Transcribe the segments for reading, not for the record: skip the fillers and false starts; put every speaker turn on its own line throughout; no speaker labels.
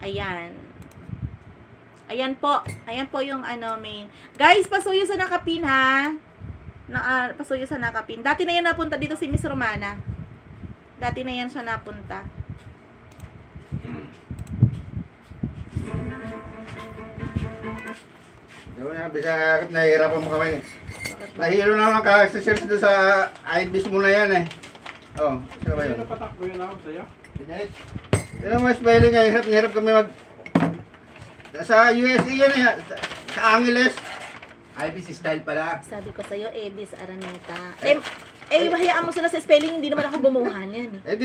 Ayan. Ayan po. Ayan po yung ano, main. Guys, pasuyo sa nakapin, ha? Pasuyo sa nakapin. Dati na yan napunta dito si Miss Romana. Dati na yan siya napunta.
Bisa nahihirapan mo kami. Nahihiro naman ka sa search doon sa IBIS mo na yan eh. Oh, sino ba yun?
Napatakbo yun ako sa'yo.
Pero mas spelling nga, hirap kami mag... Sa USA yan eh, sa Angeles.
IBIS style pala.
Sabi ko sa'yo, Ebis Araneta. Hayaan mo sila sa spelling, hindi naman ako bumuhan yan.
Ito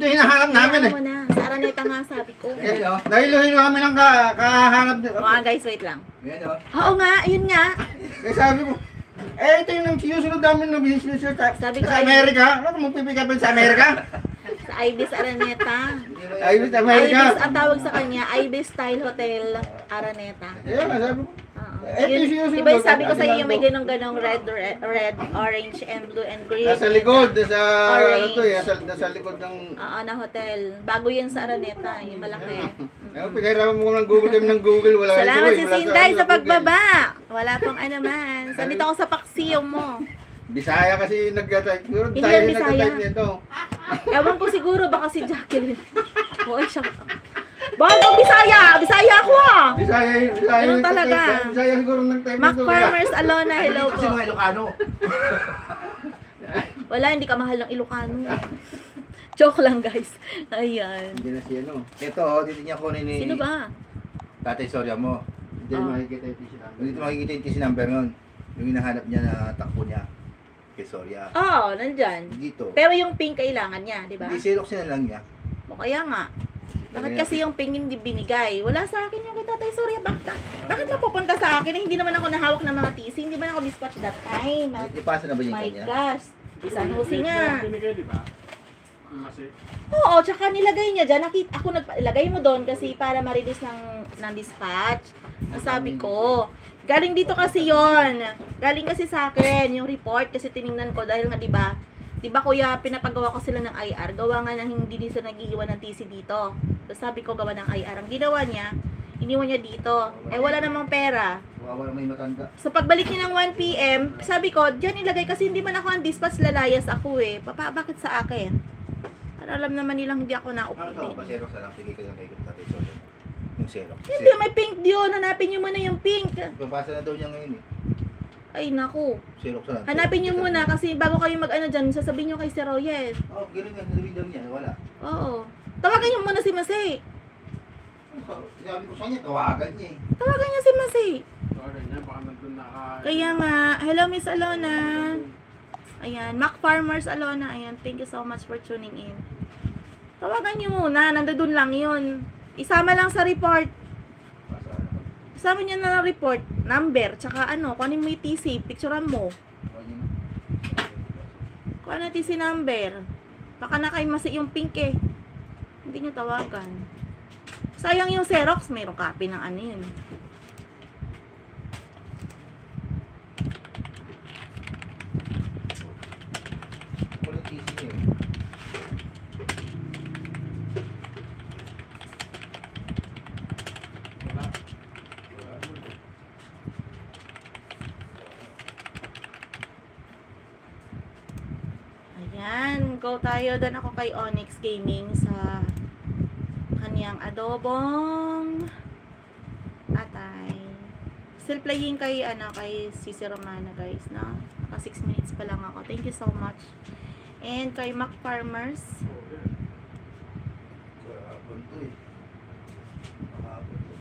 hinahanap namin eh.
Hayaan mo na. Sa Araneta nga, sabi ko.
Ayan o.
Dahil kami lang kahanap.
Mga guys, wait lang.
Ayan o.
Oo nga, yun nga.
Kaya sabi ko, ito yung sinusunod namin na business
Sabi ko,
sa Amerika. Ano kung magpipikapin sa Amerika?
Sa Ibis Araneta.
IBIS Amerika.
Ibis, ang tawag sa kanya, Ibis Style Hotel Araneta.
Ayan nga, sabi ko.
Diba yung sabi ko sa iyo, may ganong red, orange, and blue, and green.
Nasa likod, nasa
Orange.
ano to eh, nasa likod ng...
Oo, na hotel. Bago yan sa Araneta, yung malaki.
Pinahirapan mo ng Google kami ng Google. Wala
Salamat
ito,
si
wala
Sinday sa
Google.
pagbaba. Wala pong ano man. Sandito ako sa paksiyo mo.
Bisaya kasi nag-type. Siguro
Hindi
tayo
yan
yung
Bisaya.
nag-type nito.
Ewan ko siguro, baka si Jacqueline. Oo, siya. Bago, Bisaya! Bisaya ako ah!
Bisaya
Ganun
yung
talaga.
nag-type. Bisaya siguro nag-type
Mac
nito.
Farmers Alona, hello
Kasi
po.
mga Ilocano.
Wala, hindi ka mahal ng Ilocano. Joke lang guys. Ayan.
Hindi na siya no.
Ito dito niya kunin ni...
Sino ba?
Tatay Soria mo.
Hindi makikita yung PC namin.
Dito makikita yung TC number nun. Yung hinahanap niya na takbo niya. Kay Soria.
Oo, nandyan.
Dito.
Pero yung pink kailangan niya, di ba?
Hindi, Xerox na lang niya.
O kaya nga. Bakit kasi yung pink hindi binigay? Wala sa akin yung kay Tatay Surya. Bakit mapupunta sa akin? Hindi naman ako nahawak ng mga TC. Hindi man ako dispatch that time.
Ipasa na ba yung
My
kanya?
gosh. San Jose nga.
Binigay, di ba? Kasi,
Oo, tsaka nilagay niya dyan. Ako nagpalagay mo doon kasi para ma-release ng dispatch. Ang sabi ko, galing dito kasi yon. Galing kasi sa akin yung report kasi tiningnan ko dahil nga 'di ba kuya, pinapagawa ko sila ng IR. Gawa nga ng hindi sila nag-iiwan ng TC dito. So sabi ko gawa ng IR. Ang ginawa niya, iniwan niya dito. Eh wala namang pera.
Wala may matanda.
So pagbalik niya ng 1 PM, sabi ko, diyan ilagay kasi hindi man ako ang dispatch, lalayas ako eh. Bakit sa akin? Para alam naman nilang hindi ako
Ano to?
naupo.
Xerox na lang. Sige ka lang kay Tatay Soria. Yung Xerox.
Hindi, may pink diyon. Hanapin niyo muna yung pink.
Papasa na daw niya ngayon eh.
Ay, naku.
Xerox na lang.
Hanapin niyo muna kasi bago kayo mag-ano dyan, sasabihin niyo kay Sir Royes.
Oh, gano'n nga. Nalawin daw niya. Wala.
Oo. Tawagan niyo muna si Masay.
Sinabi ko sa kanya, tawagan niya eh.
Tawagan niyo si Masay.
tawagan niya, baka nandun na ka.
Kaya nga, hello Miss Alona. Ayan, Mac Farmers Alona. Ayan, thank you so much for tuning in. Tawagan niyo muna, nandoon lang yun. Isama lang sa report.
Pasa na.
Isama niya na lang report, number, tsaka ano, kunin mo yung TC, picturean mo. Kuha na TC number. Baka na kay Masi yung pink eh. Hindi niyo tawagan. Sayang yung Xerox, mayroong copy ng ano yun.
Walang TC niya eh.
Wala.
Ayan, go tayo. Dan ako kay Onyx Gaming sa kaniyang adobong atay. Still playing kay Cici Romana guys, na naka 6 minutes pa lang ako. Thank you so much. And kay Mac Farmers.
Kahapon to eh. Kahapon to.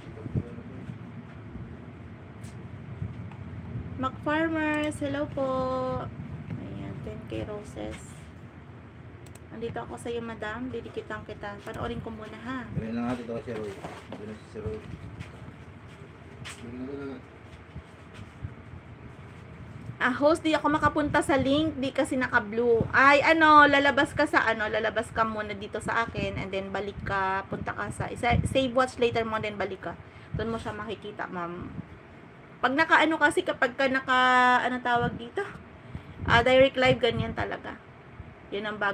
Mac Farmers, hello po. Ayan, 10k roses. Andito ako sa iyo, madam. Didikitan kita. Panoorin ko muna, ha?
Ganun lang natin ito kasi Roy. Ganun si Roy.
Host, di ako makapunta sa link, di kasi naka-blue. Ay, lalabas ka sa lalabas ka muna dito sa akin, and then balik ka, punta ka sa, save watch later mo, then balik ka. Doon mo siya makikita, ma'am. Pag kasi, kapag ka tawag dito? Direct live, ganyan talaga. Yun ang bago.